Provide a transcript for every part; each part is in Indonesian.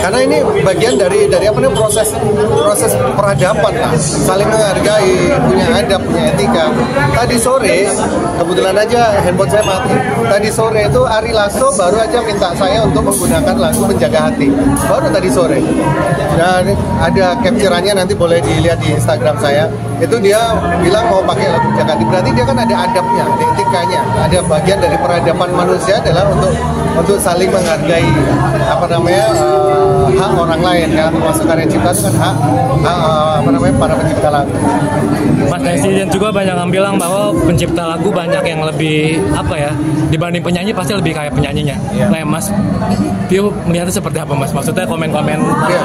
Karena ini bagian dari apa namanya proses peradaban lah, saling menghargai, punya adab, punya etika. Tadi sore kebetulan aja handphone saya mati. Tadi sore itu Ari Lasso baru aja minta saya untuk menggunakan lagu Menjaga Hati. Baru tadi sore. Dan ada capture-nya, nanti boleh dilihat di Instagram saya. Itu dia bilang mau pakai lagu Menjaga Hati. Berarti dia kan ada adabnya, ada etikanya. Ada bagian dari peradaban manusia adalah untuk saling menghargai hak orang lain kan, termasuk karya cipta itu kan hak para pencipta lagu. Mas Presiden juga banyak yang bilang bahwa pencipta lagu banyak yang lebih dibanding penyanyi pasti lebih kayak penyanyinya. Yeah. Nah, Mas Pio melihatnya seperti apa, Mas? Maksudnya komen-komen? Ya,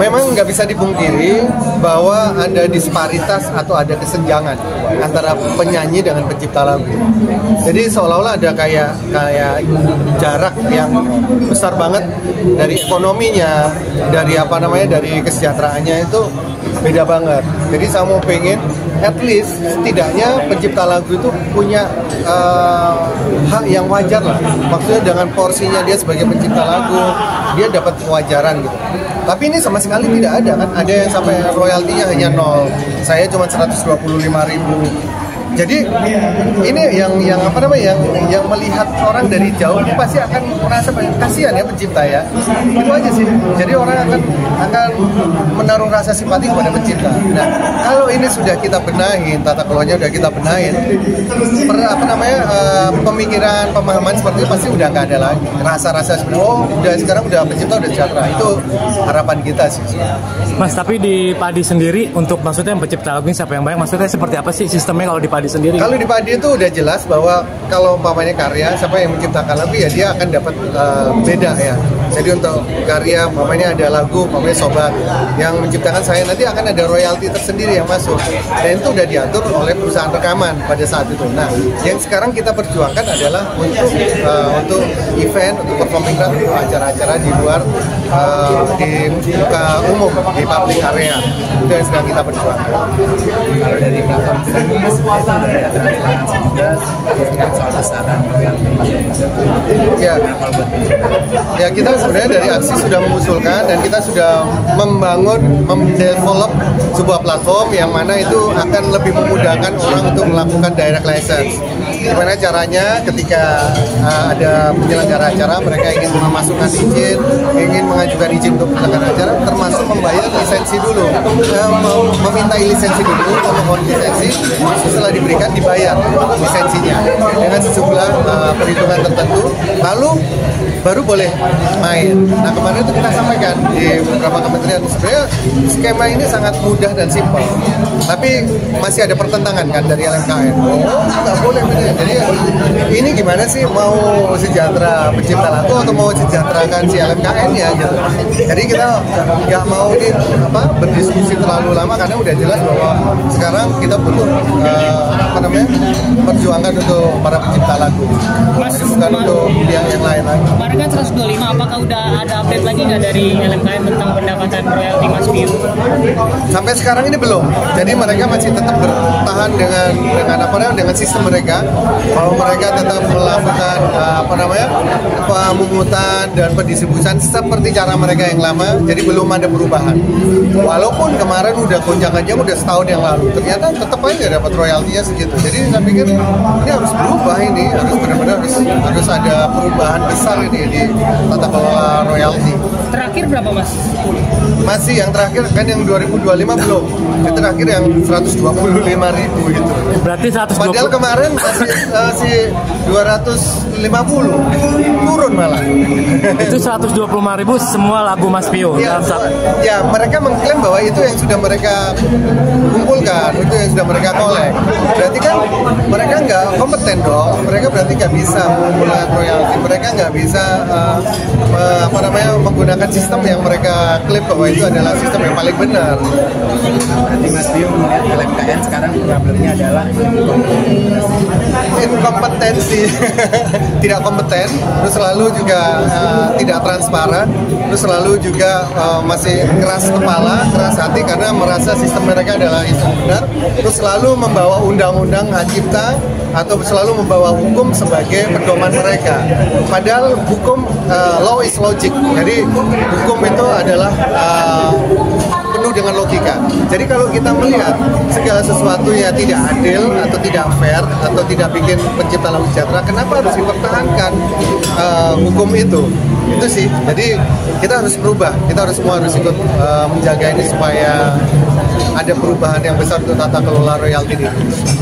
memang nggak bisa dipungkiri bahwa ada disparitas atau ada kesenjangan antara penyanyi dengan pencipta lagu. Jadi seolah-olah ada kayak jarak yang besar banget dari ekonominya, dari kesejahteraannya itu beda banget. Jadi saya mau pengen at least setidaknya pencipta lagu itu punya hak yang wajar lah. Maksudnya dengan porsinya dia sebagai pencipta lagu, dia dapat kewajaran gitu. Tapi ini sama sekali tidak ada kan. Ada yang sampai royaltinya hanya 0. Saya cuma 125.000. Jadi ini yang melihat orang dari jauh ini pasti akan merasa kasihan ya pencipta ya. Itu aja sih. Jadi orang akan menaruh rasa simpati kepada pencipta. Nah, kalau ini sudah kita benahin, tata kelolanya sudah kita benahin, pemikiran, pemahaman seperti itu pasti udah nggak ada lagi. Rasa-rasa sebenarnya sekarang udah pencipta udah sejahtera. Itu harapan kita sih. Mas, tapi di Padi sendiri untuk maksudnya pencipta lagu ini siapa yang banyak? Maksudnya seperti apa sih sistemnya kalau di Padi sendiri? Kalau di Padi itu udah jelas bahwa kalau umpamanya karya, siapa yang menciptakan lagu ya dia akan dapat beda ya. Jadi untuk karya umpamanya ada lagu, umpamanya Sobat yang menciptakan saya, nanti akan ada royalti tersendiri yang masuk. Dan itu udah diatur oleh perusahaan rekaman pada saat itu. Nah, yang sekarang kita perjuangkan adalah untuk event, untuk performing art, untuk acara-acara di luar di muka umum, di public area. Itu yang sedang kita perjuangkan. Kalau dari platform ya kita sebenarnya dari aksi sudah mengusulkan dan kita sudah mendevelop sebuah platform yang mana itu akan lebih memudahkan orang untuk melakukan direct license. Gimana caranya ketika ada penyelenggara acara mereka ingin memasukkan izin, ingin mengajukan izin untuk penyelenggara acara, termasuk membayar lisensi dulu, meminta lisensi dulu, memohon lisensi, setelah diberikan dibayar lisensinya dengan sejumlah perhitungan tertentu, lalu baru boleh main. Nah, kemarin itu kita sampaikan di beberapa kementerian, sebenarnya skema ini sangat mudah dan simpel, tapi masih ada pertentangan kan dari LMKN. Nggak boleh bener. Jadi ini gimana sih, mau sejahtera pencipta lagu atau mau sejahterakan si LMKN ya gitu. Jadi kita nggak mau berdiskusi terlalu lama karena udah jelas bahwa sekarang kita butuh perjuangan untuk para pencipta lagu. Mas, bukan untuk yang lain lagi. Kemarin kan 125, apakah udah ada update lagi nggak dari LMKN tentang pendapatan royalti Mas Pio? Sampai sekarang ini belum. Jadi mereka masih tetap bertahan dengan sistem mereka, bahwa mereka tetap melakukan pemungutan dan pendistribusian seperti cara mereka yang lama. Jadi belum ada perubahan. Walaupun kemarin udah gonjang-ganjing udah setahun yang lalu, ternyata tetap aja dapat royaltinya segitu. Jadi saya pikir ini harus berubah, ini harus benar-benar harus ada perubahan besar ini di tata kelola royalti. Terakhir berapa, Mas? Masih yang terakhir kan yang 2025 belum. Yang terakhir yang 125.000 gitu. Berarti 120. Padahal kemarin masih 250. Turun malah. Itu 125.000 semua lagu Mas Pio. Ya, mereka mengklaim bahwa itu yang sudah mereka kumpulkan, itu yang sudah mereka kolek. Berarti kan mereka nggak kompeten dong. Mereka berarti nggak bisa mengumpulkan royalti. Mereka nggak bisa menggunakan sistem yang mereka klaim bahwa itu adalah sistem yang paling benar. Berarti Mas Pio melihat LMKN sekarang problemnya adalah inkompetensi, tidak kompeten, terus selalu juga tidak transparan, terus selalu juga masih keras kepala, keras hati karena merasa sistem mereka adalah sistem benar, terus selalu membawa undang-undang hak cipta atau selalu membawa hukum sebagai pedoman mereka. Padahal hukum, law is logic. Jadi hukum itu adalah penuh dengan logika. Jadi kalau kita melihat segala sesuatu yang tidak adil atau tidak fair atau tidak bikin pencipta laut sejahtera, kenapa harus dipertahankan hukum itu? Itu sih. Jadi kita harus berubah. Kita semua harus ikut menjaga ini supaya ada perubahan yang besar untuk tata kelola royalti di Indonesia.